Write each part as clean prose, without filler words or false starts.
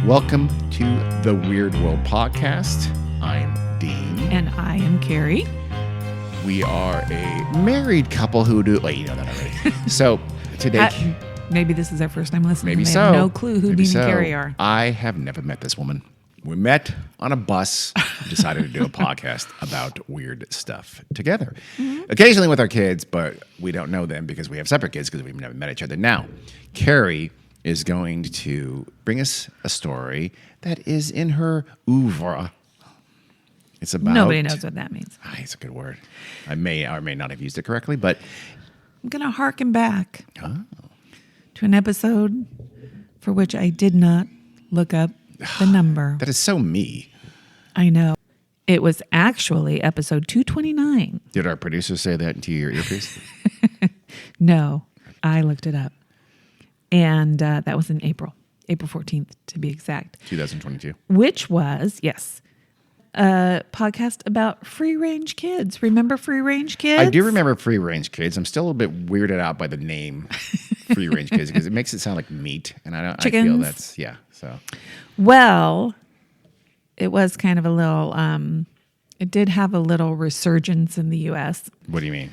Welcome to the Weird World Podcast. I'm Dean. And I am Carrie. We are a married couple who do... Wait, you know that already. So, today... Maybe this is our first time listening. Maybe they so. have no clue who Maybe Dean so. and Carrie are. I have never met this woman. We met on a bus, decided to do a podcast about weird stuff together. Mm-hmm. Occasionally with our kids, but we don't know them because we have separate kids because we've never met each other. Now, Carrie is going to bring us a story that is in her oeuvre. It's about... Nobody knows what that means. It's a good word. I may or may not have used it correctly, but... I'm going to harken back to an episode for which I did not look up the number. That is so me. I know. It was actually episode 229. Did our producer say that into your earpiece? No, I looked it up. And that was in April 14th to be exact. 2022. Which was, yes, a podcast about free-range kids. Remember free-range kids? I do remember free-range kids. I'm still a little bit weirded out by the name free-range kids because it makes it sound like meat. And I feel that's, so. Well, it was kind of a little, it did have a little resurgence in the U.S. What do you mean?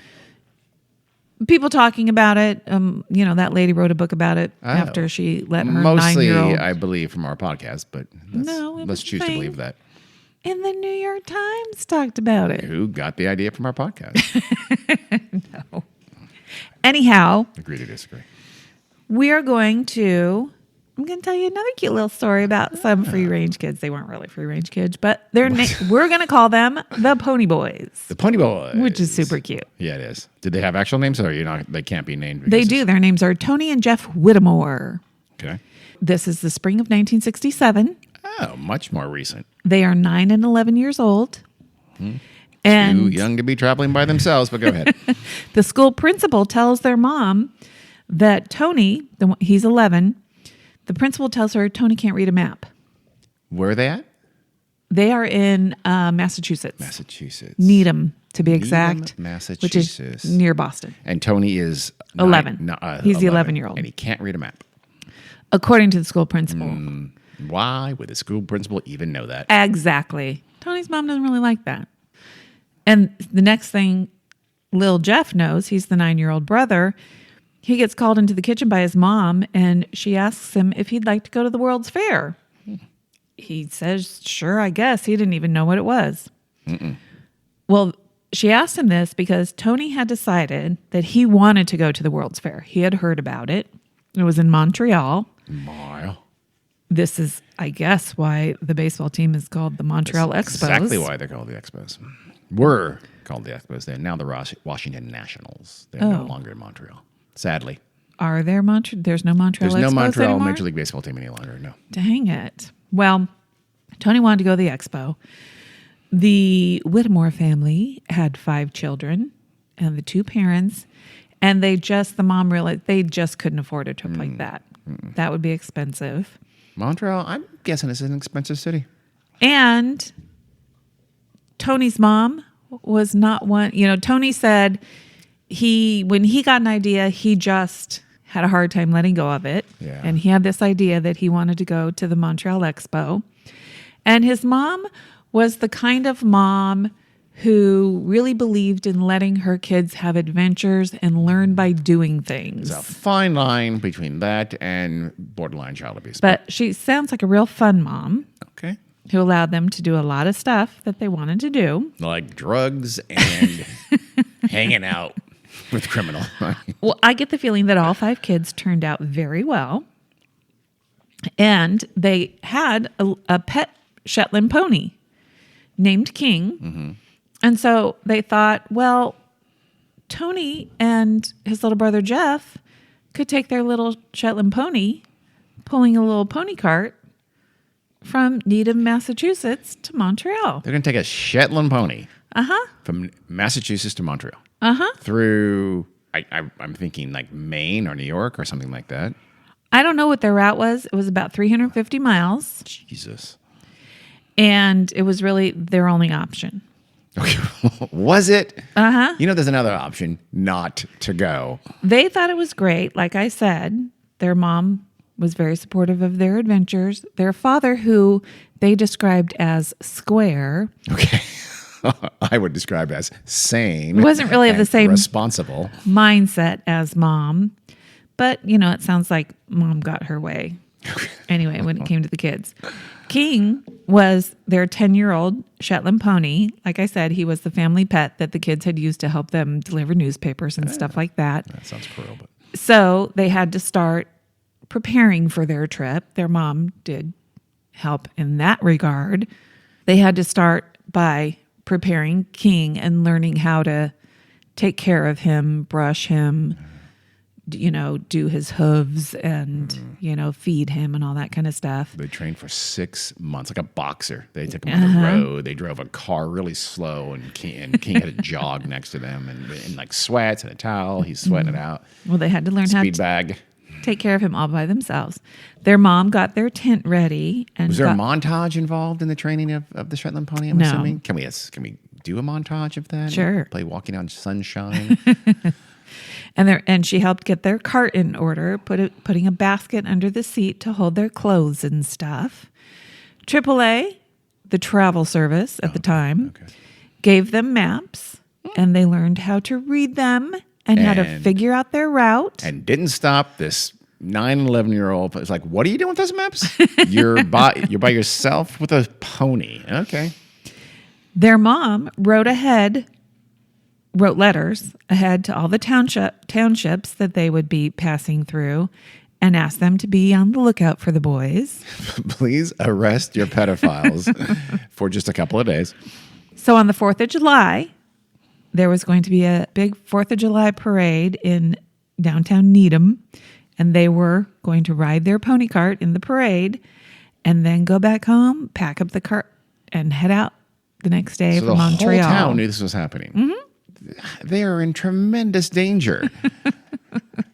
People talking about it. That lady wrote a book about it after she let her Mostly, 9-year-old. I believe, from our podcast, but let's choose to believe that. And the New York Times talked about it. Who got the idea from our podcast? No. Anyhow. Agree to disagree. I'm going to tell you another cute little story about some free-range kids. They weren't really free-range kids, but we're going to call them the Pony Boys. The Pony Boys. Which is super cute. Yeah, it is. Did they have actual names or they can't be named? They do. Their names are Tony and Jeff Whittemore. Okay. This is the spring of 1967. Oh, much more recent. They are 9 and 11 years old. And too young to be traveling by themselves, but go ahead. The school principal tells their mom that Tony, he's 11, the principal tells her Tony can't read a map. Where are they at? They are in Massachusetts. Needham, to be exact. Massachusetts. Which is near Boston. And Tony is 11. He's the 11-year-old. And he can't read a map. According to the school principal. Why would the school principal even know that? Exactly. Tony's mom doesn't really like that. And the next thing Lil Jeff knows, he's the 9-year-old brother, he gets called into the kitchen by his mom, and she asks him if he'd like to go to the World's Fair. He says, sure, I guess. He didn't even know what it was. Well, she asked him this because Tony had decided that he wanted to go to the World's Fair. He had heard about it. It was in Montreal. This is, I guess, why the baseball team is called the Montreal Expos. Exactly why they're called the Expos. Were called the Expos. They're now the Washington Nationals. They're no longer in Montreal. Sadly. Are there There's no Montreal Expos There's no Montreal anymore? Major League Baseball team any longer, no. Dang it. Well, Tony wanted to go to the Expo. The Whittemore family had 5 children and the 2 parents, and the mom realized they just couldn't afford a trip like that. That would be expensive. Montreal, I'm guessing it's an expensive city. And Tony's mom was not one. Tony said when he got an idea, he just had a hard time letting go of it. Yeah. And he had this idea that he wanted to go to the Montreal Expo. And his mom was the kind of mom who really believed in letting her kids have adventures and learn by doing things. There's a fine line between that and borderline child abuse. But she sounds like a real fun mom. Okay. Who allowed them to do a lot of stuff that they wanted to do. Like drugs and hanging out with criminals. Well, I get the feeling that all 5 kids turned out very well. And they had a pet Shetland pony named King. And so they thought, well, Tony and his little brother Jeff could take their little Shetland pony, pulling a little pony cart from Needham, Massachusetts to Montreal. They're going to take a Shetland pony from Massachusetts to Montreal. Through, I'm thinking like Maine or New York or something like that. I don't know what their route was. It was about 350 miles. Jesus. And it was really their only option. Was it? There's another option, not to go. They thought it was great. Like I said, their mom was very supportive of their adventures. Their father, who they described as square, Okay. I would describe as sane. wasn't really of the same responsible mindset as mom. But, it sounds like mom got her way. Anyway, when it came to the kids. King was their 10-year-old Shetland pony. Like I said, he was the family pet that the kids had used to help them deliver newspapers and stuff like that. That sounds cruel, but So they had to start preparing for their trip. Their mom did help in that regard. They had to start by preparing King and learning how to take care of him, brush him, do his hooves and, feed him and all that kind of stuff. they trained for 6 months, like a boxer. They took him on the road. They drove a car really slow, and King had a jog next to them, and in like sweats and a towel. He's sweating it out. Well, they had to learn how Speed to bag. take care of him all by themselves. Their mom got their tent ready. And Was there a montage involved in the training of the Shetland pony? I'm No. assuming. Can we do a montage of that? Sure. Play Walking on Sunshine. And she helped get their cart in order, putting a basket under the seat to hold their clothes and stuff. AAA, the travel service at the time, gave them maps, and they learned how to read them and how to figure out their route. And didn't stop this 9, 11-year-old. It's like, what are you doing with those maps? You're by yourself with a pony. Okay. Their mom wrote letters ahead to all the townships that they would be passing through and asked them to be on the lookout for the boys. Please arrest your pedophiles for just a couple of days. So on the 4th of July, there was going to be a big 4th of July parade in downtown Needham, and they were going to ride their pony cart in the parade and then go back home, pack up the cart, and head out the next day So for Montreal. The whole town knew this was happening. Mm-hmm. They are in tremendous danger.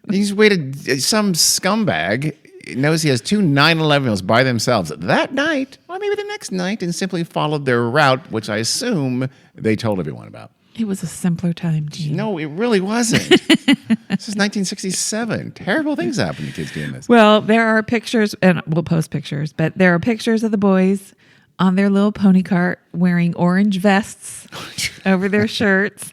He's waited. Some scumbag knows he has 2 9/11s by themselves that night, or maybe the next night, and simply followed their route, which I assume they told everyone about. It was a simpler time, Gene. No, it really wasn't. This is 1967. Terrible things happen to kids doing this. Well, there are pictures, and we'll post pictures, but there are pictures of the boys on their little pony cart wearing orange vests over their shirts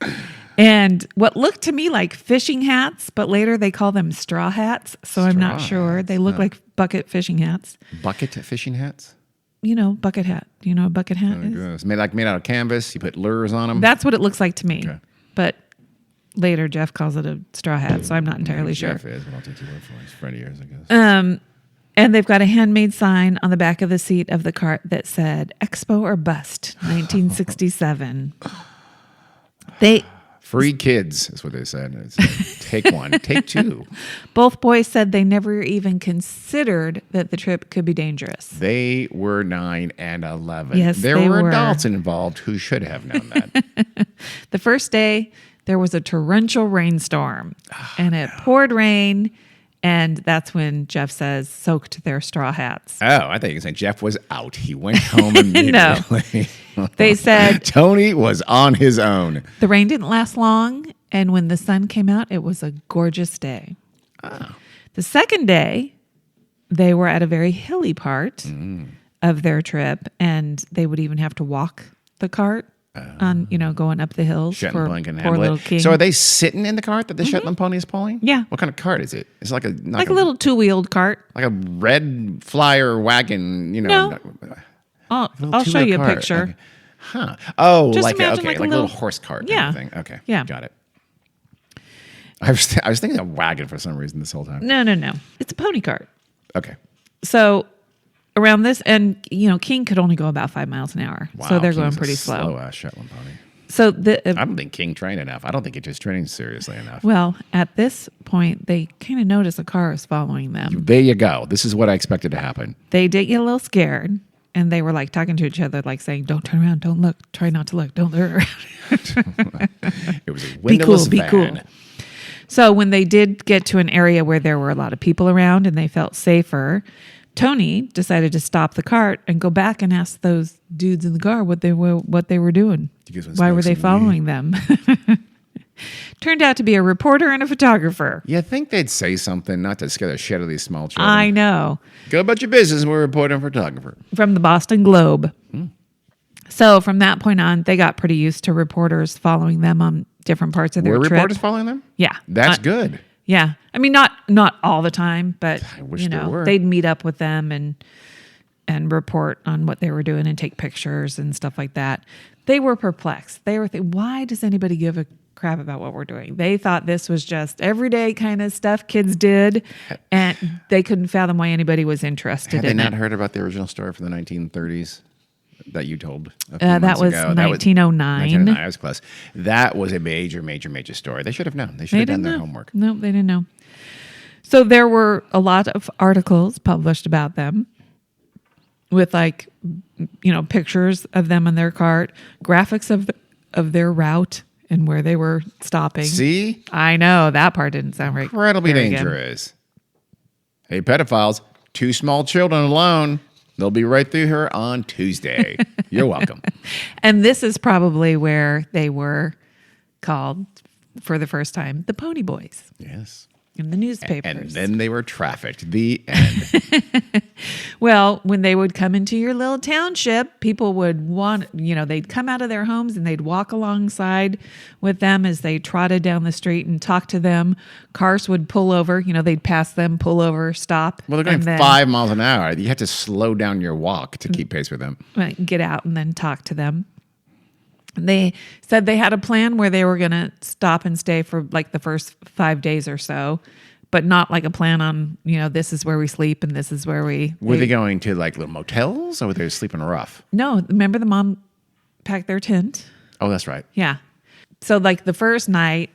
and what looked to me like fishing hats, but later they call them straw hats. So I'm not sure. They look like bucket fishing hats. Bucket fishing hats? Bucket hat. Do you know what a bucket hat is? It's made out of canvas. You put lures on them. That's what it looks like to me. Okay. But later Jeff calls it a straw hat, so I'm not entirely sure. Jeff is, but I'll take your word for it. He's friend of yours, I guess. And they've got a handmade sign on the back of the seat of the cart that said, Expo or Bust, 1967. Free kids is what they said. It's take one, take 2. Both boys said they never even considered that the trip could be dangerous. They were 9 and 11. Yes, there they were were. adults involved who should have known that. The first day, there was a torrential rainstorm, and it poured rain. And that's when Jeff says, soaked their straw hats. Oh, I thought you were saying Jeff was out. He went home immediately. No. They said Tony was on his own. the rain didn't last long. And when the sun came out, it was a gorgeous day. Oh. The second day, they were at a very hilly part of their trip. And they would even have to walk the cart on, going up the hills Shetland for pony can poor handle little it. King. So are they sitting in the cart that the Shetland pony is pulling? Yeah. What kind of cart is it? It's like a little 2-wheeled cart. like a red flyer wagon. No. I'll show you a cart. picture. Okay. Huh. Oh, Just like imagine like a little horse cart kind of thing. Okay. Yeah. Got it. I was thinking a wagon for some reason this whole time. No. It's a pony cart. Okay. So around this, and King could only go about 5 miles an hour. Wow, so they're King's going a pretty slow. Slow-ass Shetland pony. So I don't think King trained enough. I don't think he just trained seriously enough. well, at this point, they kind of notice a car is following them. There you go. This is what I expected to happen. They did get a little scared, and they were like talking to each other, like saying, "Don't turn around, don't look, try not to look, don't turn around." It was a windowless Be cool. van. So when they did get to an area where there were a lot of people around and they felt safer, Tony decided to stop the cart and go back and ask those dudes in the car what they were doing. You guys wanna Why smoke were they some following them? Turned out to be a reporter and a photographer. You think they'd say something, not to scare the shit out of these small children. I know. Go about your business. We're a reporter and photographer. From the Boston Globe. So from that point on, they got pretty used to reporters following them on different parts of their Were trip. reporters following them? Yeah. That's good. Yeah. I mean, not all the time, but I wish there were. they'd meet up with them and report on what they were doing and take pictures and stuff like that. They were perplexed. They were thinking, why does anybody give a crap about what we're doing? They thought this was just everyday kind of stuff kids did, and they couldn't fathom why anybody was interested Had they in not it. heard about the original story from the 1930s that you told a few That months was ago? 1909. 1909. I was close. That was a major story. They should have known. They should have done their homework. No, they didn't know. So there were a lot of articles published about them with pictures of them on their cart, graphics of their route and where they were stopping. See? I know that part didn't sound right. Incredibly very good. dangerous. Hey, pedophiles, 2 small children alone. They'll be right through here on Tuesday. You're welcome. And this is probably where they were called for the first time the Pony Boys Yes. in the newspapers. And then they were trafficked. The end. Well, when they would come into your little township, people would they'd come out of their homes and they'd walk alongside with them as they trotted down the street and talk to them. Cars would pull over, they'd pass them, pull over, stop. Well, they're going and then 5 miles an hour. You have to slow down your walk to keep pace with them. get out and then talk to them. They said they had a plan where they were going to stop and stay for like the first 5 days or so, but not like a plan on, this is where we sleep and this is where Were they going to like little motels or were they sleeping rough? No, remember the mom packed their tent? Oh, that's right. Yeah. So like the first night,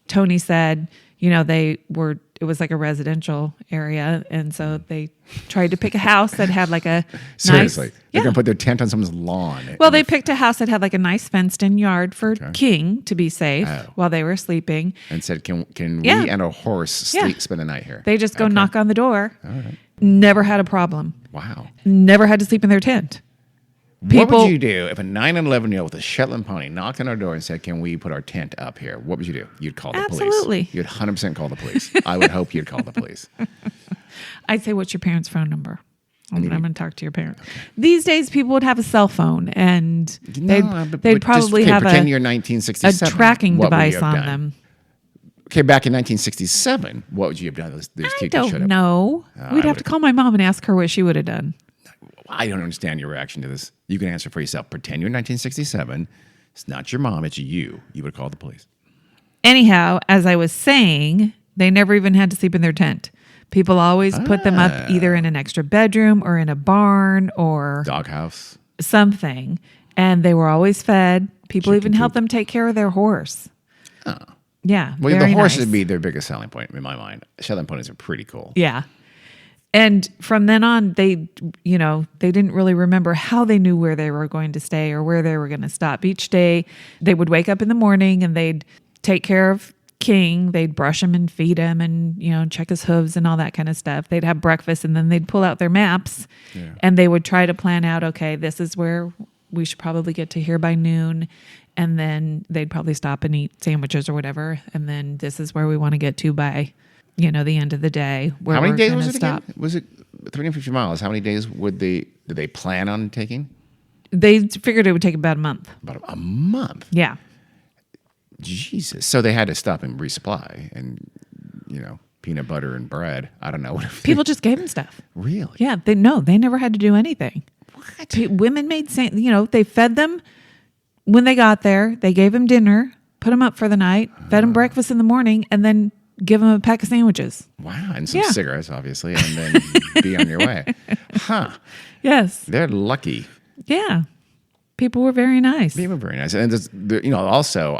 Tony said, it was like a residential area. And so they tried to pick a house that had like a Seriously. nice... They're going to put their tent on someone's lawn. Well, they picked a house that had like a nice fenced in yard for King to be safe Oh. while they were sleeping. And said, can Yeah. we and a horse spend the night here? They just go knock on the door. All right. Never had a problem. Wow. Never had to sleep in their tent. What would you do if a 9 and 11-year-old with a Shetland pony knocked on our door and said, can we put our tent up here? What would you do? You'd call the Absolutely. police. You'd 100% call the police. I would hope you'd call the police. I'd say, what's your parents' phone number? I'm going to talk to your parents. Okay. These days, people would have a cell phone, and they'd probably have pretend a you're 1967. tracking What would you device have on done? them. Okay, back in 1967, what would you have done? Those I kids should don't have. know. We'd have to call my mom and ask her what she would have done. I don't understand your reaction to this. You can answer for yourself. Pretend you're 1967. It's not your mom. It's you. You would call the police. Anyhow, as I was saying, they never even had to sleep in their tent. People always put them up either in an extra bedroom or in a barn or Doghouse. something. And they were always fed. People even helped them take care of their horse. Oh. Yeah. Well, the very horse nice. would be their biggest selling point in my mind. Shetland ponies are pretty cool. Yeah. And from then on, they didn't really remember how they knew where they were going to stay or where they were going to stop. Each day, they would wake up in the morning and they'd take care of King. They'd brush him and feed him and, check his hooves and all that kind of stuff. They'd have breakfast and then they'd pull out their maps and they would try to plan out, okay, this is where we should probably get to here by noon. And then they'd probably stop and eat sandwiches or whatever. And then this is where we want to get to by the end of the day. Where How many we're days gonna was it stop. again? Was it 350 miles? How many days did they plan on taking? They figured it would take about a month. About a month. Yeah. Jesus. So they had to stop and resupply and, peanut butter and bread. I don't know. People just gave them stuff. Really? Yeah. They never had to do anything. What? Women made, they fed them when they got there. They gave them dinner, put them up for the night, fed them breakfast in the morning, and then give them a pack of sandwiches. Wow. And some cigarettes, obviously, and then be on your way. Huh. Yes. They're lucky. Yeah. People were very nice. They were very nice. And, also,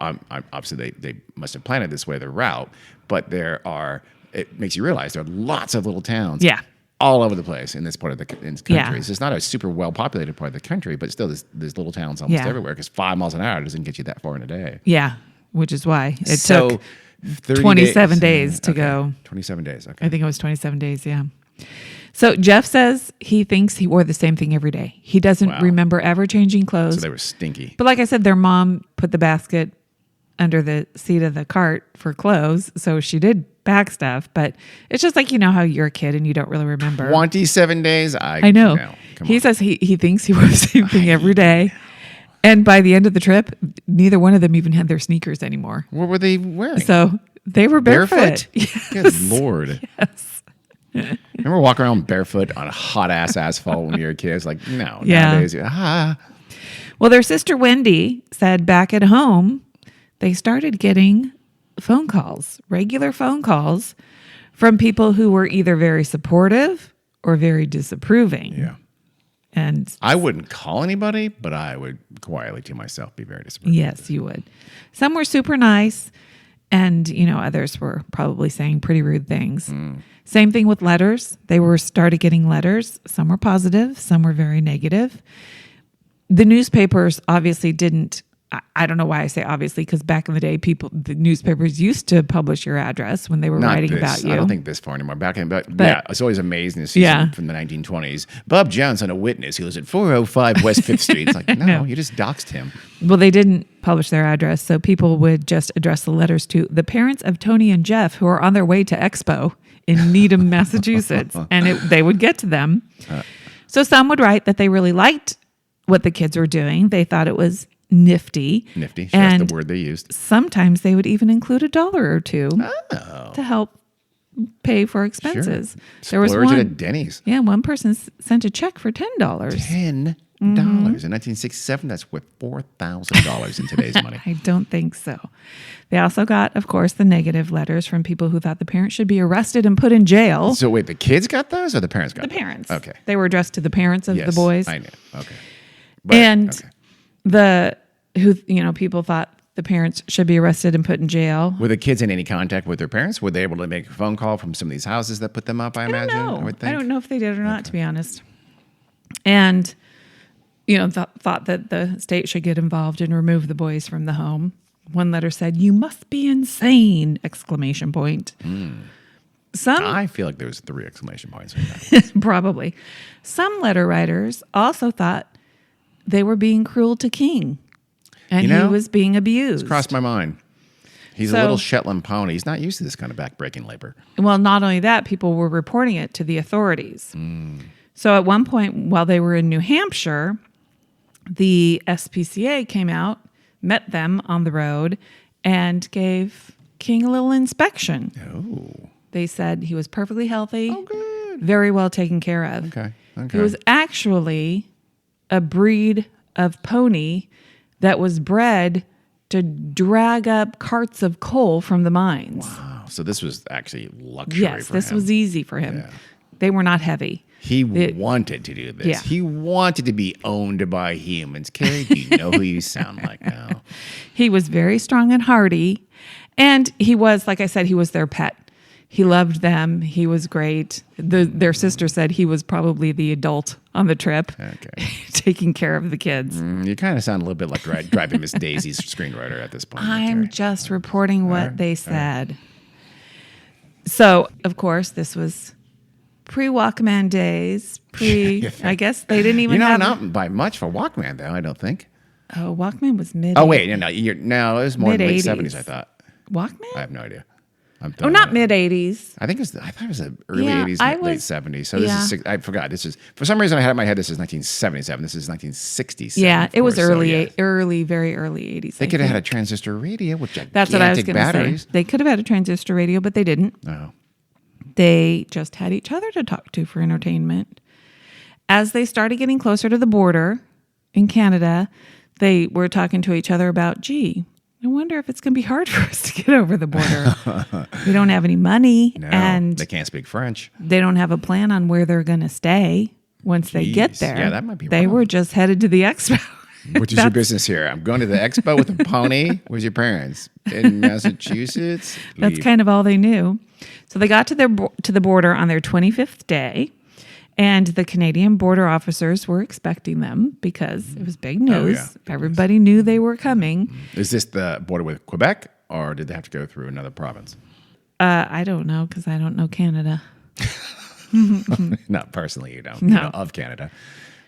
obviously, they must have planned it this way, the route, but it makes you realize there are lots of little towns. Yeah. All over the place in this part of the country. Yeah. So it's not a super well-populated part of the country, but still there's little towns almost everywhere because 5 miles an hour doesn't get you that far in a day. Yeah. Which is why it So, took 30 27 days to Okay. go. 27 days, okay. I think it was 27 days, yeah. So Jeff says he thinks he wore the same thing every day. He doesn't remember ever changing clothes. So they were stinky. But like I said, their mom put the basket under the seat of the cart for clothes. So she did pack stuff, but it's just like, how you're a kid and you don't really remember. 27 days? I know. No, He says he thinks he wore the same thing every day. And by the end of the trip, neither one of them even had their sneakers anymore. What were they wearing? So they were barefoot. Yes. Good Lord. Yes. Remember walking around barefoot on hot ass asphalt when you were a kid? It's like, no. Yeah. Nowadays, Well, their sister Wendy said back at home, they started getting phone calls, regular phone calls from people who were either very supportive or very disapproving. Yeah. And I wouldn't call anybody, but I would quietly to myself be very disapproving. yes, you would. Some were super nice, and others were probably saying pretty rude things. Same thing with letters. They were started getting letters. Some were positive, some were very negative. The newspapers obviously didn't. I don't know why I say obviously, because back in the day, the newspapers used to publish your address when they were writing about you. I don't think this far anymore. But yeah, it's always amazing to see from the 1920s. Bob Johnson, a witness. He lives at 405 West 5th Street. It's like, no, you just doxed him. Well, they didn't publish their address, so people would just address the letters to the parents of Tony and Jeff, who are on their way to Expo in Needham, Massachusetts, and they would get to them. So some would write that they really liked what the kids were doing. They thought it was nifty. Nifty. Sure, that's the word they used. Sometimes they would even include $1 or $2 to help pay for expenses. Sure. There was Splurge one at Denny's. Yeah, one person sent a check for $10. $10. In 1967, that's worth $4,000 in today's money. I don't think so. They also got, of course, the negative letters from people who thought the parents should be arrested and put in jail. So wait, the kids got those or the parents got The those? parents. Okay. They were addressed to the parents of the boys. I knew. Okay. People thought the parents should be arrested and put in jail. Were the kids in any contact with their parents? Were they able to make a phone call from some of these houses that put them up, I imagine? I would think? I don't know if they did or not, to be honest. And, thought that the state should get involved and remove the boys from the home. One letter said, "You must be insane!" ! I feel like there was 3 exclamation points. In that. Probably. Some letter writers also thought they were being cruel to King, and he was being abused. It's crossed my mind. He's a little Shetland pony. He's not used to this kind of backbreaking labor. Well, not only that, people were reporting it to the authorities. So at one point, while they were in New Hampshire, the SPCA came out, met them on the road, and gave King a little inspection. Oh. They said he was perfectly healthy, Good. very well taken care of. Okay. He was actually a breed of pony that was bred to drag up carts of coal from the mines. Wow. So this was actually luxury Yes, for this him. was easy for him. Yeah. They were not heavy. He wanted to do this. Yeah. He wanted to be owned by humans. Carrie, do you know who you sound like now? He was very strong and hardy. And he was, like I said, he was their pet. He loved them. He was great. Their sister said he was probably the adult on the trip, taking care of the kids. You kind of sound a little bit like Driving Miss Daisy's screenwriter at this point. I'm just reporting what they said. So, of course, this was pre-Walkman days. I guess they didn't even have... not by much for Walkman, though, I don't think. Oh, Walkman was mid... Oh, wait. No, it was more than late Mid-80s. 70s, I thought. Walkman? I have no idea. Not mid-80s. I thought it was the early Yeah, 80s, late 70s. So yeah. this is, I forgot. This is, for some reason I had in my head, this is 1977. This is 1967. Yeah, it was course, so, very early 80s. They could have had a transistor radio with gigantic That's what I was going to batteries. say. They could have had a transistor radio, but they didn't. Oh. They just had each other to talk to for entertainment. As they started getting closer to the border in Canada, they were talking to each other about, gee, I wonder if it's going to be hard for us to get over the border. We don't have any money, No, and they can't speak French. they don't have a plan on where they're going to stay once they get Jeez. there. Yeah, that might be They wrong. were just headed to the expo. Which is your business here? I'm going to the expo with a pony. Where's your parents? In Massachusetts? That's Leave. kind of all they knew. So they got to the border on their 25th day, and the Canadian border officers were expecting them because it was big news. yeah. Everybody knew they were coming. Is this the border with Quebec, or did they have to go through another province? I don't know because I don't know Canada. Not personally, you don't. No. You know of Canada.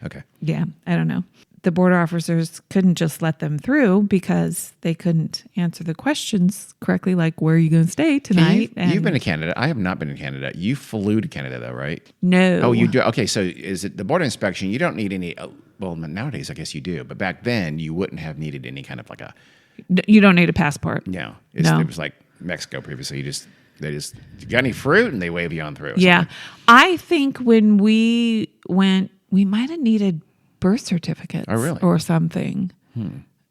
Okay. Yeah, I don't know. the border officers couldn't just let them through because they couldn't answer the questions correctly, like, where are you going to stay tonight? You've been to Canada. I have not been to Canada. You flew to Canada, though, right? No. Oh, you do? Okay, so is it the border inspection? You don't need any, well, nowadays I guess you do, but back then you wouldn't have needed any kind of like a... You don't need a passport. No. No. It was like Mexico previously. They just, you got any fruit? And they wave you on through. Yeah. I think when we went, we might have needed birth certificates or something.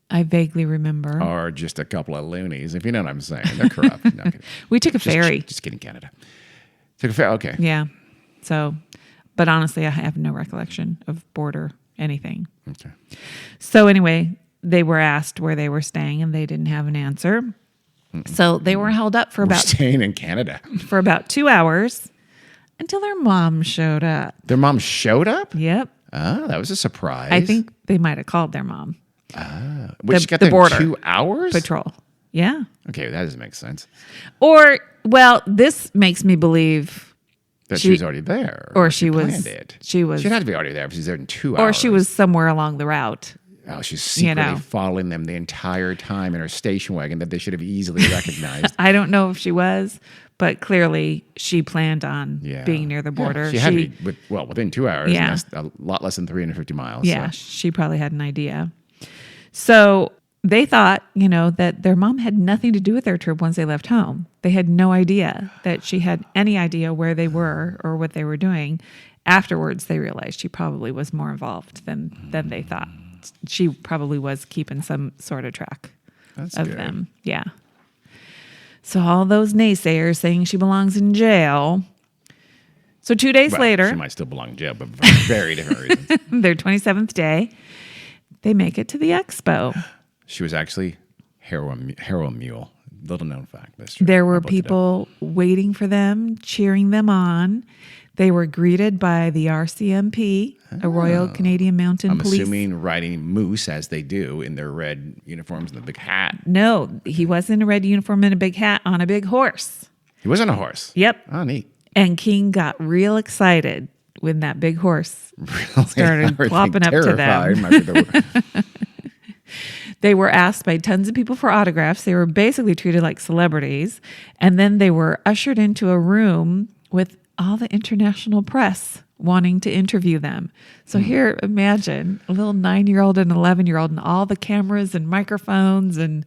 I vaguely remember. Or just a couple of loonies, if you know what I'm saying. They're corrupt. No, kidding. We took a ferry. Just kidding, Canada. Took a ferry, okay. Yeah. So, but honestly, I have no recollection of border anything. Okay. So anyway, they were asked where they were staying and they didn't have an answer. So they were held up for We're staying in Canada. for about 2 hours until their mom showed up. Their mom showed up? Yep. Oh, that was a surprise. I think they might have called their mom. Which got the there border 2 hours? Patrol. Yeah. Okay, that doesn't make sense. Or, well, this makes me believe That she was already there. or she planned was it. she was She'd have to be already there if she's there in 2 hours. or she was somewhere along the route. Oh, she's secretly following them the entire time in her station wagon that they should have easily recognized. I don't know if she was, but clearly she planned on being near the border. Yeah, she had to be within 2 hours. Yeah. And that's a lot less than 350 miles. Yeah, So. she probably had an idea. So they thought, that their mom had nothing to do with their trip once they left home. They had no idea that she had any idea where they were or what they were doing. Afterwards, they realized she probably was more involved than they thought. She probably was keeping some sort of track of them. Yeah. So all those naysayers saying she belongs in jail. So 2 days later, she might still belong in jail, but for very different reasons. their 27th day, they make it to the expo. She was actually heroin mule. Little known fact. That's true. There were people waiting for them, cheering them on. They were greeted by the RCMP, a Royal Canadian Mounted Police. I'm assuming riding moose as they do in their red uniforms and the big hat. No, he was in a red uniform and a big hat on a big horse. He was on a horse? Yep. Oh, neat. And King got real excited when that big horse started plopping up to them. They were asked by tons of people for autographs. They were basically treated like celebrities. And then they were ushered into a room with all the international press wanting to interview them. So here, imagine a little 9-year-old and 11-year-old and all the cameras and microphones and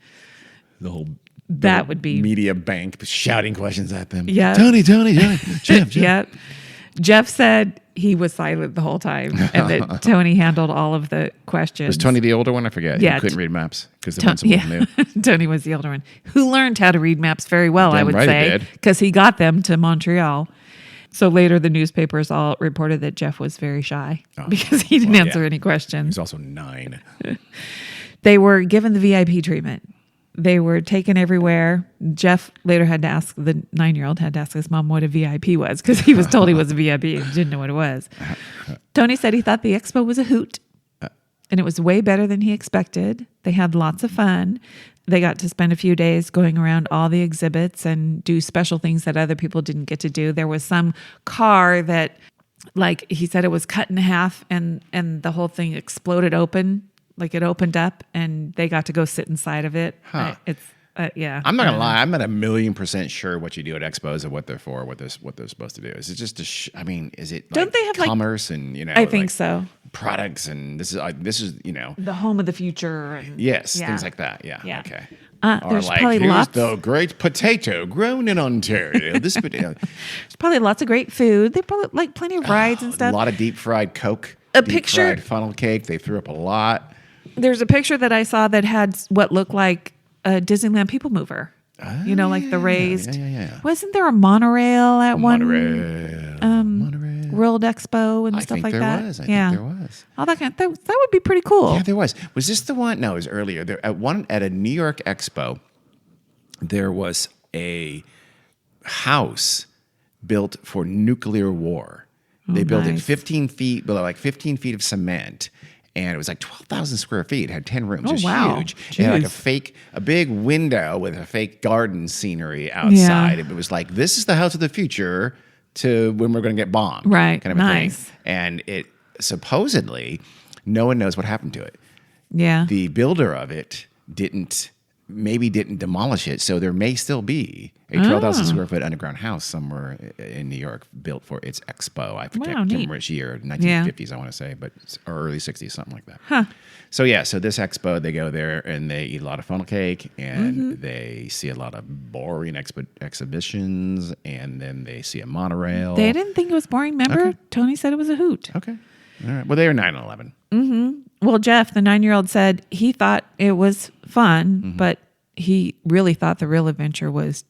the whole would be media bank shouting questions at them. Yeah. Tony, Jeff. Yep. Jeff said he was silent the whole time and that Tony handled all of the questions. Was Tony the older one? I forget. Yeah. He couldn't read maps because the principal knew. Tony was the older one who learned how to read maps very well, I would say, because he got them to Montreal. So later, the newspapers all reported that Jeff was very shy because he didn't answer any questions. He was also 9. They were given the VIP treatment. They were taken everywhere. Jeff later had to ask, the 9-year-old had to ask his mom what a VIP was because he was told he was a VIP and didn't know what it was. Tony said he thought the expo was a hoot and it was way better than he expected. They had lots of fun. They got to spend a few days going around all the exhibits and do special things that other people didn't get to do. There was some car that, like he said, it was cut in half and the whole thing exploded open. Like it opened up and they got to go sit inside of it. Huh. Yeah. I'm not gonna lie. I'm not 1,000,000% sure what you do at expos and what they're for, what they're supposed to do. Is it just is it Don't they have commerce and I think so. products and this is The home of the future. And, things like that. Yeah. Okay. Or there's like probably here's the great potato grown in Ontario. This potato. There's probably lots of great food. They probably like plenty of rides and stuff. A lot of deep fried Coke. Fried funnel cake. They threw up a lot. There's a picture that I saw that had what looked like a Disneyland People Mover. Like the raised. Yeah. Wasn't there a monorail at one Monorail. World Expo and stuff like that? I think there was. All that that would be pretty cool. Yeah, there was. Was this the one? No, it was earlier. There at a New York Expo, there was a house built for nuclear war. They built it 15 feet below, like 15 feet of cement. And it was like 12,000 square feet. It had 10 rooms. It was huge. It had like a big window with a fake garden scenery outside. Yeah. It was like, this is the house of the future to when we're going to get bombed. Right. Kind of a thing. And it supposedly, No one knows what happened to it. Yeah. The builder of it didn't demolish it, so there may still be a 12,000 square foot underground house somewhere in New York built for its expo. I forget which year, 1950s, I want to say, but or early 60s, something like that. Huh. So this expo, they go there and they eat a lot of funnel cake, and they see a lot of boring exhibitions, and then they see a monorail. They didn't think it was boring. Remember, Tony said it was a hoot. Okay, all right. Well, they were 9/11. Well, Jeff, the 9-year-old, said he thought it was fun, but he really thought the real adventure was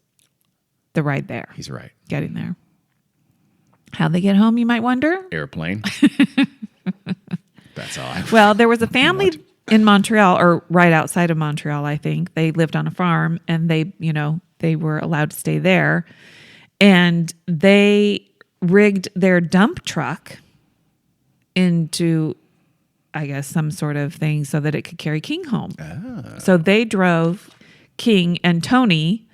the ride there. He's right. Getting there. How'd they get home, you might wonder? Airplane. That's all. Well, there was a family in Montreal, or right outside of Montreal, I think. They lived on a farm, and they were allowed to stay there. And they rigged their dump truck into, I guess, some sort of thing so that it could carry King home. Oh. So they drove King and Tony.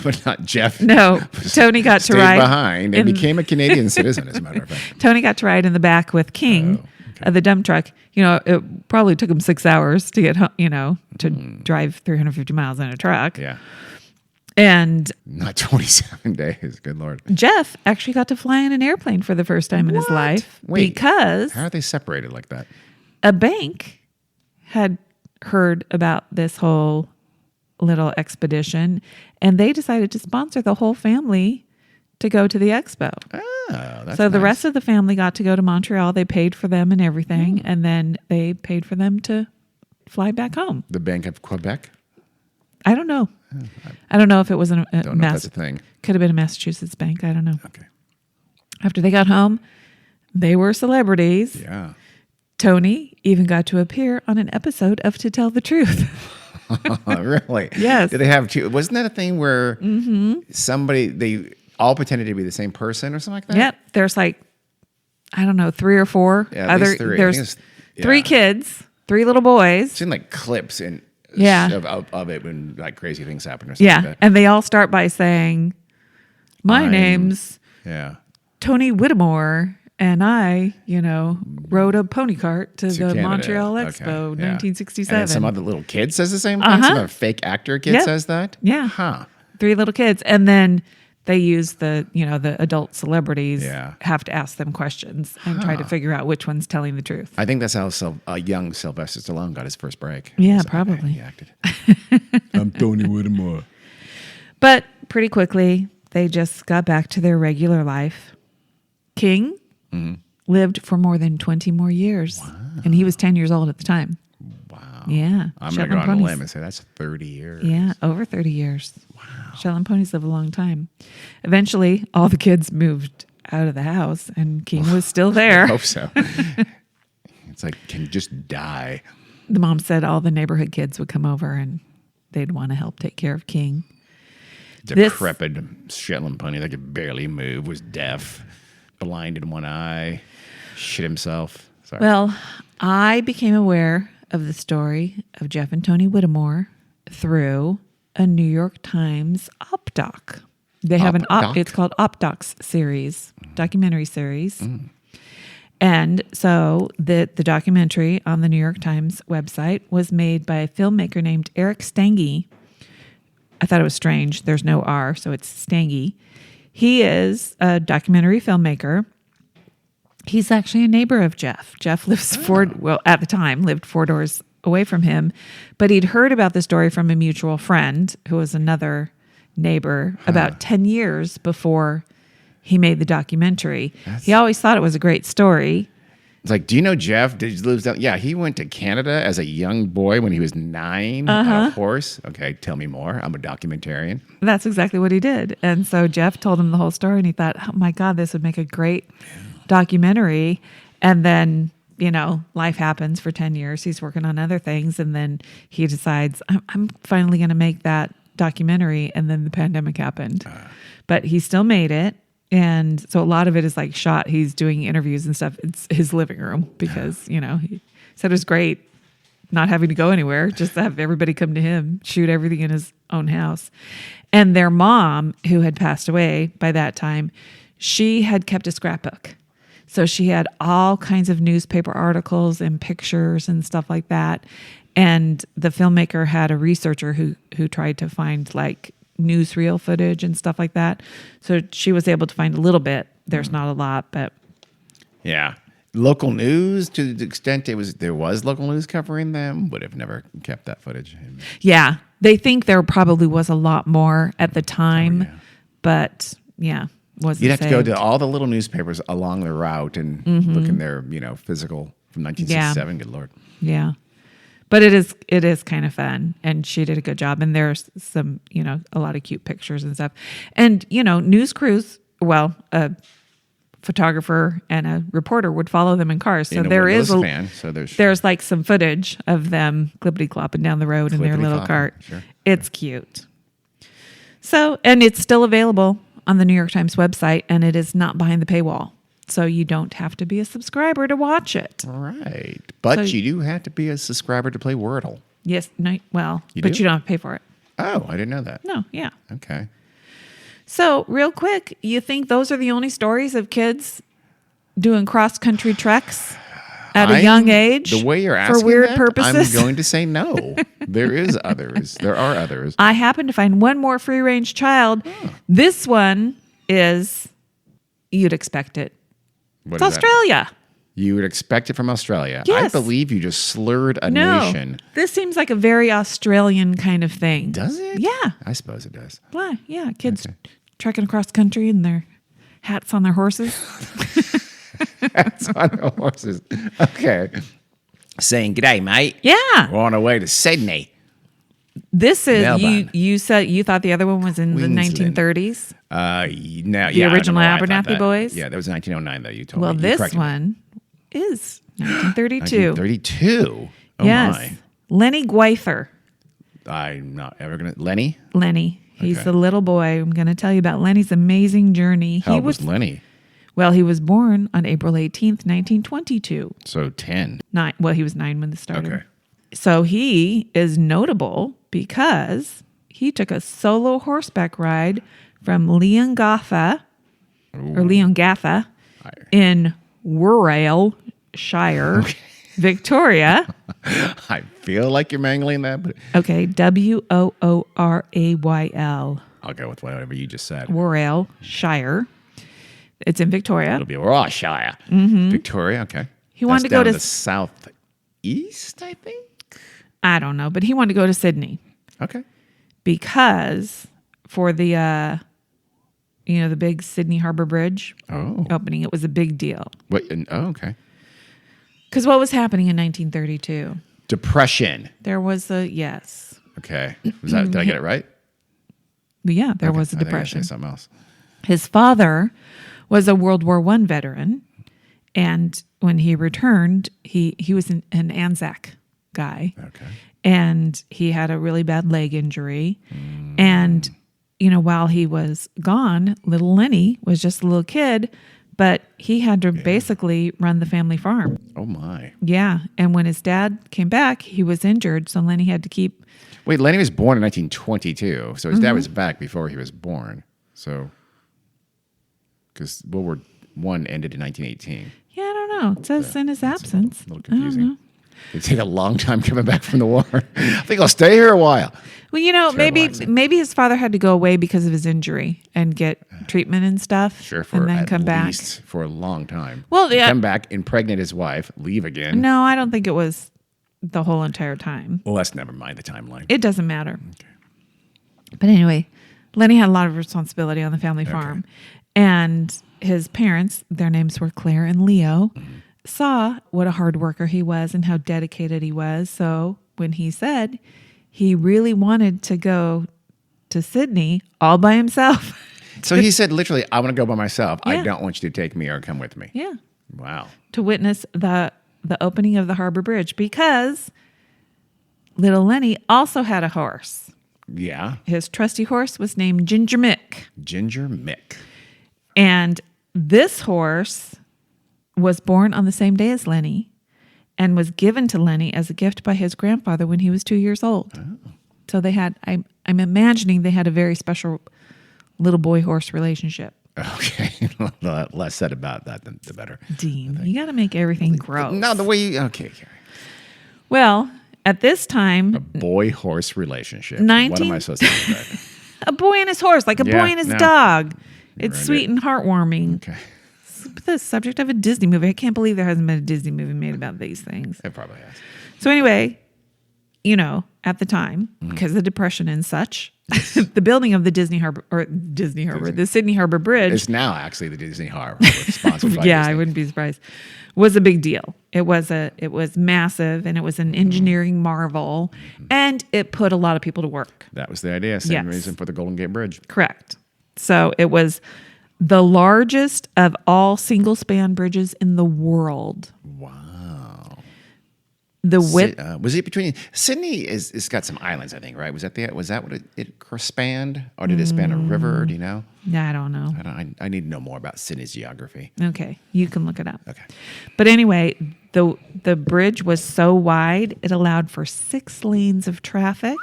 But not Jeff. No, Tony got to ride behind and became a Canadian citizen, as a matter of fact. Tony got to ride in the back with King of the dump truck. It probably took him 6 hours to get home, to drive 350 miles in a truck. Yeah. And not 27 days. Good Lord. Jeff actually got to fly in an airplane for the first time in his life. Wait, because how are they separated like that? A bank had heard about this whole little expedition, and they decided to sponsor the whole family to go to the expo. Oh, that's so the nice. rest of the family got to go to Montreal. They paid for them and everything, and then they paid for them to fly back home. The Bank of Quebec? I don't know. I don't know if it was don't know if that's a thing. Could have been a Massachusetts bank. I don't know. Okay. After they got home, they were celebrities. Yeah. Tony even got to appear on an episode of To Tell the Truth. Really? Yes. Did they have two? Wasn't that a thing where they all pretended to be the same person or something like that? Yep. There's like, I don't know, 3 or 4. Yeah, at least 3. There's 3 kids, 3 little boys. Seen like clips of it when like crazy things happen or something like that. And they all start by saying, my name's Tony Whittemore, and I, rode a pony cart to the Canada. Montreal Expo, 1967. And then some other little kid says the same thing? Some other fake actor kid says that? Yeah. Huh. 3 little kids. And then they use the adult celebrities have to ask them questions and try to figure out which one's telling the truth. I think that's how young Sylvester Stallone got his first break. Yeah, probably. He acted. I'm Tony Whittemore. But pretty quickly, they just got back to their regular life. King lived for more than 20 more years. Wow. And he was 10 years old at the time. Wow. Yeah. I'm going to go on a limb and say that's 30 years. Yeah, over 30 years. Wow. Shetland ponies live a long time. Eventually, all the kids moved out of the house, and King was still there. I hope so. It's like, can you just die? The mom said all the neighborhood kids would come over, and they'd want to help take care of King. Decrepit Shetland pony that could barely move, was deaf, blind in one eye, shit himself. Sorry. Well, I became aware of the story of Jeff and Tony Whittemore through a New York Times op-doc. They have it's called Op-Docs series, documentary series. And so the documentary on the New York Times website was made by a filmmaker named Eric Stange. I thought it was strange. There's no R, so it's Stange. He is a documentary filmmaker. He's actually a neighbor of Jeff. Jeff lives at the time, lived 4 doors away from him. But he'd heard about the story from a mutual friend who was another neighbor about 10 years before he made the documentary. He always thought it was a great story. It's like, do you know Jeff? Lives down? Yeah, he went to Canada as a young boy when he was 9 on a horse. Okay, tell me more. I'm a documentarian. That's exactly what he did. And so Jeff told him the whole story, and he thought, oh my God, this would make a great documentary. And then, life happens for 10 years. He's working on other things. And then he decides, I'm finally going to make that documentary. And then the pandemic happened. But he still made it. And so a lot of it is like shot. He's doing interviews and stuff. It's his living room because, he said it was great not having to go anywhere, just to have everybody come to him, shoot everything in his own house. And their mom, who had passed away by that time, she had kept a scrapbook. So she had all kinds of newspaper articles and pictures and stuff like that. And the filmmaker had a researcher who tried to find like newsreel footage and stuff like that. So she was able to find a little bit. There's not a lot, but Yeah. Local news, to the extent there was local news covering them, would have never kept that footage. yeah, they think there probably was a lot more at the time, yeah. but yeah, wasn't You'd have to go saved. to all the little newspapers along the route and look in their, physical from 1967. Good Lord. Yeah. But it is kind of fun, and she did a good job. And there's some, a lot of cute pictures and stuff. And, news crews, a photographer and a reporter would follow them in cars. So And a there is Windows fan, so there's like some footage of them clippity-clopping down the road in their little cart. Sure. It's cute. So, and it's still available on the New York Times website, and it is not behind the paywall. So you don't have to be a subscriber to watch it. Right. But So- you do have to be a subscriber to play Wordle. Yes, no, well, You but do? you don't have to pay for it. Oh, I didn't know that. No, yeah. Okay. So, real quick, you think those are the only stories of kids doing cross-country treks at a young age? The way you're asking for weird that, purposes? I'm going to say no. There is others. There are others. I happen to find one more free-range child. This one is, you'd expect it. What It's is that? Australia. You would expect it from Australia. Yes. I believe you just slurred a No, nation. this seems like a very Australian kind of thing. Does it? Yeah. I suppose it does. Why? Yeah, kids Okay. trekking across country in their hats on their horses. That's on the horses. Okay. Saying, "G'day, mate. Yeah. We're on our way to Sydney." This is Melbourne. you said you thought the other one was in Queensland. the 1930s. The original Abernathy Boys? Yeah, that was 1909 that you told Well, me. You this corrected me. one is 1932. 1932. Oh yes. my. Lennie Gwyther. I'm not ever going to. Lenny? Lennie. He's Okay. the little boy. I'm going to tell you about Lennie's amazing journey. How old was Lenny? Well, he was born on April 18th, 1922. So 10. He was 9 when this started. Okay. So he is notable because he took a solo horseback ride from Leongatha in Wirral Shire, Victoria. I feel like you're mangling that, but Okay, Woorayl, I'll go with whatever you just said. Wirral Shire. It's in Victoria. It'll be Rossshire. Victoria, okay. He wanted to go down to the southeast, I think. I don't know, but he wanted to go to Sydney Okay. because for the the big Sydney Harbor Bridge opening, it was a big deal. Okay. Because what was happening in 1932? Depression. There was yes. Okay. Was that? Did I get it right? But yeah, there Okay. was a I think I depression. said something else. His father was a World War I veteran, and when he returned, he was an Anzac guy, Okay. and he had a really bad leg injury. And while he was gone, little Lennie was just a little kid, but he had to basically run the family farm. Oh my. Yeah, and when his dad came back, he was injured, so Lennie had to keep. Wait, Lenny was born in 1922, so his dad was back before he was born. So, because World War I ended in 1918. Yeah, I don't know. It says in his absence. A little I don't confusing. know. It'd take a long time coming back from the war. I think I'll stay here a while. Well, maybe accent. maybe his father had to go away because of his injury and get treatment and stuff. Sure, for and then at come back. least for a long time. Well, yeah. Come back, impregnate his wife, leave again. No, I don't think it was the whole entire time. Well, let's never mind the timeline. It doesn't matter. But anyway, Lennie had a lot of responsibility on the family farm. And his parents, their names were Claire and Leo, saw what a hard worker he was and how dedicated he was. So when he said he really wanted to go to Sydney all by himself. So he said, literally, I want to go by myself. I Yeah. don't want you to take me or come with me. Yeah. Wow. To witness the opening of the Harbor Bridge because little Lennie also had a horse. Yeah. His trusty horse was named Ginger Mick. Ginger Mick. And this horse was born on the same day as Lennie and was given to Lennie as a gift by his grandfather when he was 2 years old. Oh. So they had, I'm imagining they had a very special little boy horse relationship. Okay. The less said about that, the better. Dean, you got to make everything gross. No, the way you... Okay. Well, at this time, Boy-horse relationship. 19 What am I supposed to do about it? a boy and his horse, like a boy and his dog. It's ruined sweet and heartwarming. Okay. It's the subject of a Disney movie. I can't believe there hasn't been a Disney movie made about these things. It probably has. So anyway, at the time, because of the Depression and such, the building of the the Sydney Harbor Bridge. It's now actually the Disney Harbor, sponsored by Yeah, Disney. I wouldn't be surprised. Was a big deal. It was massive, and it was an engineering marvel, and it put a lot of people to work. That was the idea. Same Yes. reason for the Golden Gate Bridge. Correct. So it was the largest of all single span bridges in the world. Wow. The width. Was it between Sydney? It's got some islands, I think, right? Was that what it spanned, or did it span a river? Do you know? I don't know. I need to know more about Sydney's geography. Okay, you can look it up. Okay. But anyway, the bridge was so wide it allowed for 6 lanes of traffic,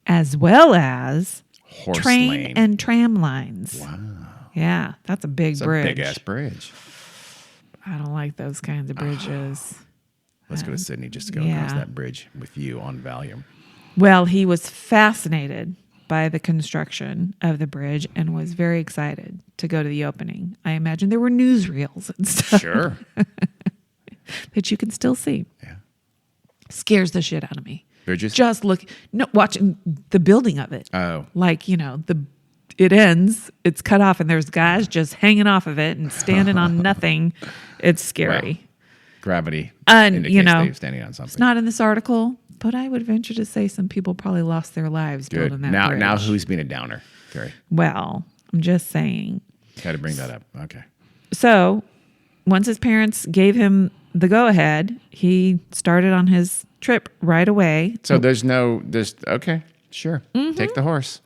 as well as Horse train lane. and tram lines. Wow. Yeah, that's a big It's bridge. a big ass bridge. I don't like those kinds of bridges. Let's go to Sydney just to go yeah. across that bridge with you on Valium. Well, he was fascinated by the construction of the bridge and was very excited to go to the opening. I imagine there were newsreels and stuff. Sure. That you can still see. Yeah. Scares the shit out of me. Bridges? Just watching the building of it. Oh. Like, it ends, it's cut off, and there's guys just hanging off of it and standing on nothing. It's scary. Well, gravity And, indicates they're standing on something. It's not in this article, but I would venture to say some people probably lost their lives Good. building that bridge. Now who's being a downer, Carrie? Well, I'm just saying. Got to bring that up. Okay. So once his parents gave him the go-ahead, he started on his trip right away. So okay, sure. Mm-hmm. Take the horse.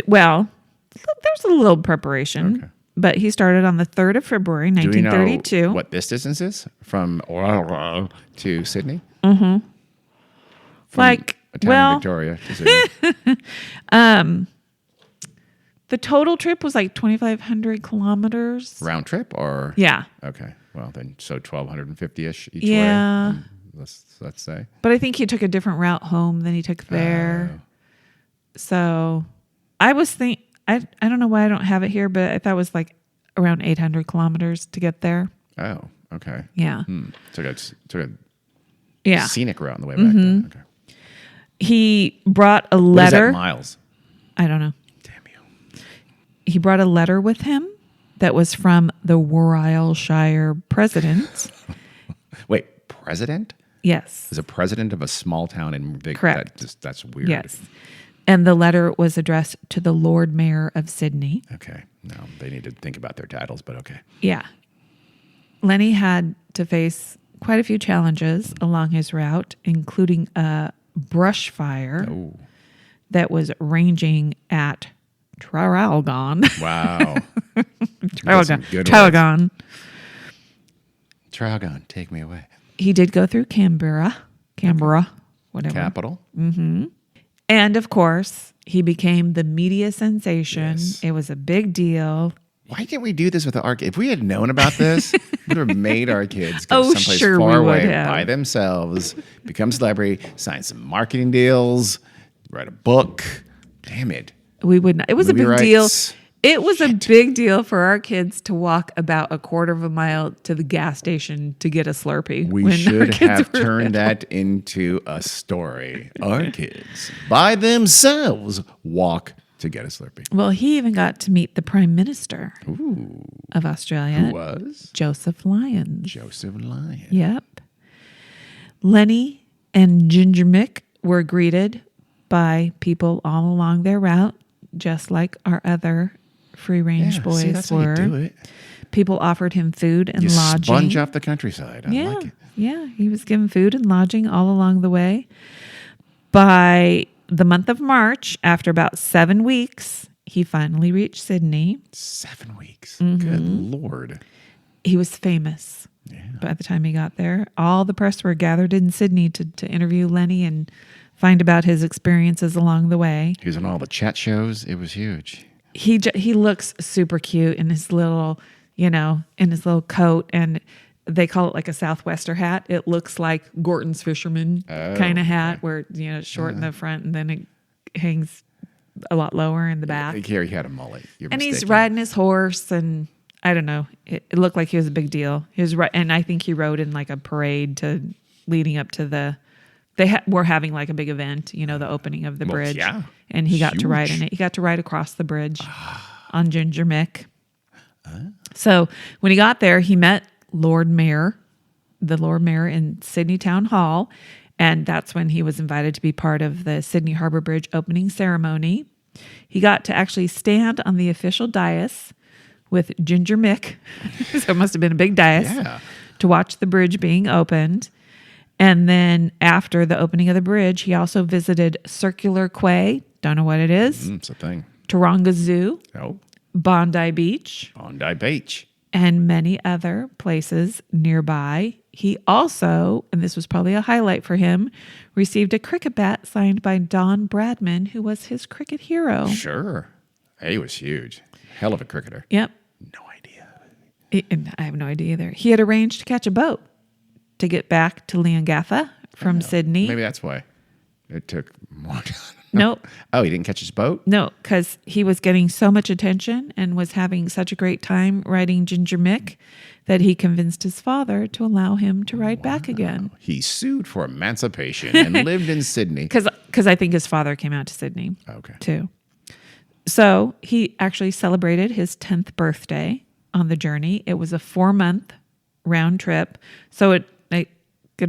Well, there's a little preparation. Okay. But he started on the 3rd of February, Do we 1932. know what this distance is from to Sydney? Mm-hmm. From a town in Victoria to Sydney. The total trip was like 2,500 kilometers. Round trip or? Yeah. Okay. Well, then, so 1,250-ish each Yeah. way. Let's say. But I think he took a different route home than he took there. So I was thinking, I don't know why I don't have it here, but I thought it was like around 800 kilometers to get there. Oh, okay. Yeah. Took a Yeah. scenic route on the way back then. Okay. He brought a What is letter. that, miles? I don't know. Damn you. He brought a letter with him that was from the Warwickshire president. Wait, president? Yes. Is a president of a small town in Victoria? Correct. That's weird. Yes. And the letter was addressed to the Lord Mayor of Sydney. Okay. No, they need to think about their titles, but okay. Yeah. Lennie had to face quite a few challenges along his route, including a brush fire that was ranging at Traralgon. Wow. Traralgon. Traralgon, take me away. He did go through Canberra, whatever. Capital. And of course, he became the media sensation. Yes. It was a big deal. Why can't we do this with our kids? If we had known about this, we would have made our kids go someplace sure we far would away have. by themselves, become celebrity, sign some marketing deals, write a book. Damn it. We would not. It was a Movie big deal. rights. It was a big deal for our kids to walk about a quarter of a mile to the gas station to get a Slurpee. We when our should kids have were turned little. that into a story. Our kids, by themselves, walk to get a Slurpee. Well, he even got to meet the Prime Minister of Australia, Who was? Joseph Lyons. Joseph Lyons. Yep. Lennie and Ginger Mick were greeted by people all along their route, just like our other free-range boys see, that's were. how you do it. People offered him food and You lodging. sponge off the countryside. I like it. Yeah, he was given food and lodging all along the way. By the month of March, after about 7 weeks, he finally reached Sydney. 7 weeks. Mm-hmm. Good Lord. He was famous by the time he got there. All the press were gathered in Sydney to interview Lennie and find about his experiences along the way. He was on all the chat shows. It was huge. he looks super cute in his little, in his little coat, and they call it like a Southwester hat. It looks like Gorton's fisherman kind of hat, where it's short in the front and then it hangs a lot lower in the back. Here he had a mullet. And he's riding his horse, and I don't know. It looked like he was a big deal. He was and I think he rode in like a parade leading up to they were having like a big event, the opening of the bridge. Yeah. And he got to ride in it. He got to ride across the bridge on Ginger Mick. So when he got there, he met the Lord Mayor in Sydney Town Hall. And that's when he was invited to be part of the Sydney Harbor Bridge opening ceremony. He got to actually stand on the official dais with Ginger Mick. So it must have been a big dais to watch the bridge being opened. And then after the opening of the bridge, he also visited Circular Quay. Don't know what it is. It's a thing. Taronga Zoo. Oh. Bondi Beach. Bondi Beach. And many other places nearby. He also, and this was probably a highlight for him, received a cricket bat signed by Don Bradman, who was his cricket hero. Sure. He was huge. Hell of a cricketer. Yep. No idea. And I have no idea either. He had arranged to catch a boat to get back to Leongatha from Sydney. Maybe that's why it took more time. Nope. Oh, he didn't catch his boat? No, because he was getting so much attention and was having such a great time riding Ginger Mick that he convinced his father to allow him to ride back again. He sued for emancipation and lived in Sydney. Because I think his father came out to Sydney too. So he actually celebrated his 10th birthday on the journey. It was a 4-month round trip. So it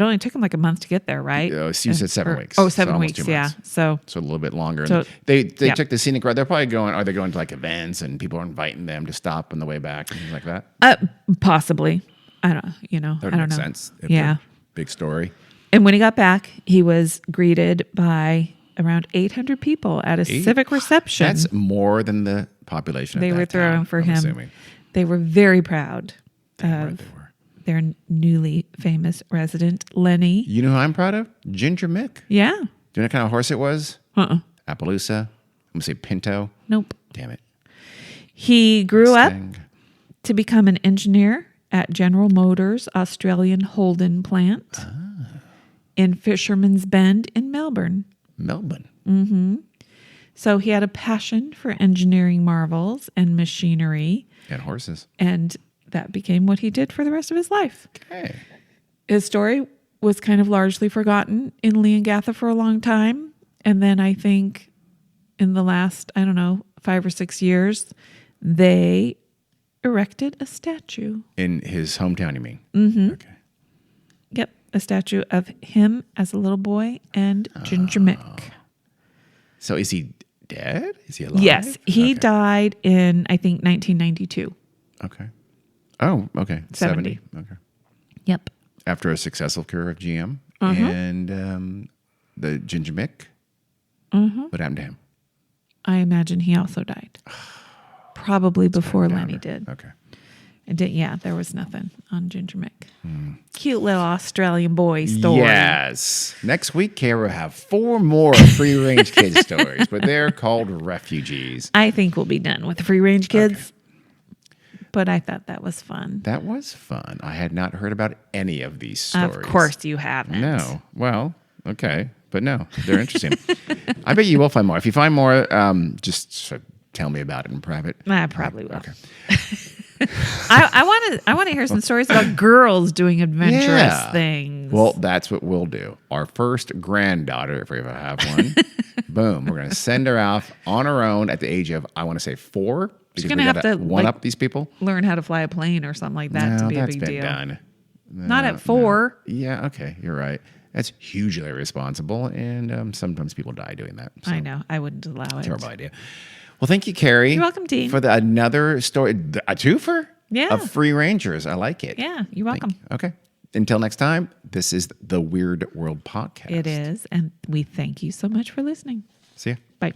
only took him like a month to get there, right? You said 7 weeks. Oh, 7 weeks, yeah. So a little bit longer. So, they took the scenic route. They're probably are they going to like events and people are inviting them to stop on the way back and things like that? Possibly. I don't know. That would make sense. Big story. And when he got back, he was greeted by around 800 people at a civic reception. That's more than the population. They were throwing for him. Assuming. They were very proud They of were. their newly famous resident, Lennie. You know who I'm proud of? Ginger Mick. Yeah. Do you know what kind of horse it was? Appaloosa. I'm going to say Pinto. Nope. Damn it. He grew up Mustang. to become an engineer at General Motors' Australian Holden plant in Fisherman's Bend in Melbourne. So he had a passion for engineering marvels and machinery. And horses. And that became what he did for the rest of his life. Okay. His story was kind of largely forgotten in Leongatha for a long time. And then I think in the last, 5 or 6 years, they erected a statue. In his hometown, you mean? Mm-hmm. Okay. Yep. A statue of him as a little boy and Ginger Mick. So is he dead? Is he alive? Yes. He died in, I think, 1992. Okay. Oh, okay. 70. Okay. Yep. After a successful career of GM and the Ginger Mick. What happened to him? I imagine he also died. Probably before Lennie did. Okay. There was nothing on Ginger Mick. Cute little Australian boy story. Yes. Next week, Kara will have 4 more free-range kids stories, but they're called refugees. I think we'll be done with the free-range kids. Okay. But I thought that was fun. That was fun. I had not heard about any of these stories. Of course you haven't. No. Well, okay. But no, they're interesting. I bet you will find more. If you find more, just tell me about it in private. I probably will. Okay. I want to hear some stories about girls doing adventurous things. Well, that's what we'll do. Our first granddaughter, if we ever have one, boom, we're going to send her off on her own at the age of, I want to say 4. She's going to have to one-up these people. Learn how to fly a plane or something like that to be a big deal. Done. Not at 4. No. Yeah, okay, you're right. That's hugely irresponsible, and sometimes people die doing that. So. I know. I wouldn't allow it. Terrible idea. Well, thank you, Carrie. You're welcome, Dean. For another story, a twofer of Free Rangers. I like it. Yeah, you're welcome. Okay. Until next time, this is the Weird World Podcast. It is, and we thank you so much for listening. See ya. Bye.